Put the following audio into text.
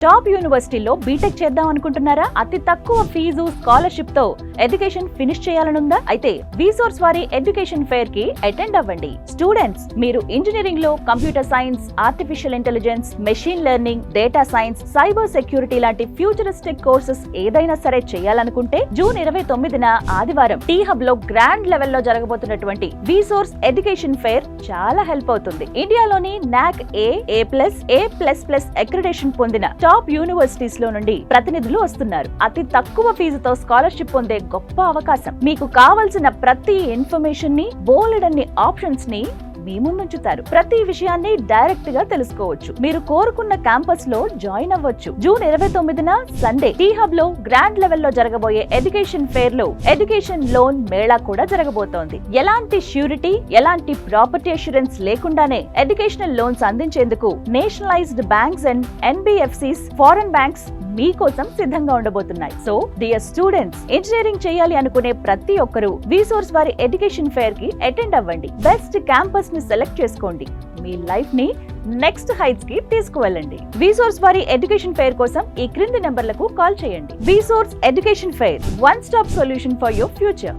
Top యూనివర్సిటీలో BTech చేద్దాం అనుకుంటున్నారా? అతి తక్కువ ఫీజు స్కాలర్షిప్ తో ఎడ్యుకేషన్ ఫినిష్ చేయాలనుందా? అయితే విసోర్స్ వారి ఎడ్యుకేషన్ ఫెయిర్ కి అటెండ్ అవ్వండి. స్టూడెంట్స్, మీరు ఇంజనీరింగ్ లో computer science, artificial intelligence, machine learning, data science, cyber security లాంటి ఫ్యూచరిస్టిక్ కోర్సెస్ ఏదైనా సరే చేయాలనుకుంటే జూన్ 29న ఆదివారం టీ హబ్ లో గ్రాండ్ లెవెల్లో జరగబోతున్నటువంటి విసోర్స్ ఎడ్యుకేషన్ ఫెయిర్ చాలా హెల్ప్ అవుతుంది. ఇండియాలోని నాక్ A++ అక్రిడేషన్ పొందిన టాప్ యూనివర్సిటీస్ లో నుండి ప్రతినిధులు వస్తున్నారు. అతి తక్కువ ఫీజుతో స్కాలర్షిప్ పొందే గొప్ప అవకాశం. మీకు కావలసిన ప్రతి ఇన్ఫర్మేషన్ ని, బోలెడన్ని ఆప్షన్స్ ని మీ ముందుంచుతారు. ప్రతి విషయాన్ని డైరెక్ట్ గా తెలుసుకోవచ్చు. మీరు కోరుకున్న క్యాంపస్ లో జాయిన్ అవ్వచ్చు. జూన్ 29న సండే టీ హబ్ లో గ్రాండ్ లెవెల్ లో జరగబోయే ఎడ్యుకేషన్ ఫెయిర్ లో ఎడ్యుకేషన్ లోన్ మేళా కూడా జరగబోతోంది. ఎలాంటి ష్యూరిటీ, ఎలాంటి ప్రాపర్టీ అష్యూరెన్స్ లేకుండానే ఎడ్యుకేషనల్ లోన్స్ అందించేందుకు nationalised banks and NBFCs, foreign banks మీకోసం సిద్ధంగా ఉండబోతున్నాయి. సో డియర్ స్టూడెంట్స్, ఇంజనీరింగ్ చేయాలి అనుకునే ప్రతి ఒక్కరూ విసోర్స్ వారి ఎడ్యుకేషన్ ఫెయిర్ కి అటెండ్ అవ్వండి. బెస్ట్ క్యాంపస్ ని సెలెక్ట్ చేసుకోండి. మీ లైఫ్ ని నెక్స్ట్ హైట్స్ కి తీసుకువెళ్ళండి. విసోర్స్ వారి ఎడ్యుకేషన్ ఫెయిర్ కోసం ఈ క్రింది నెంబర్లకు కాల్ చేయండి. Visource education fair, one stop solution for your future.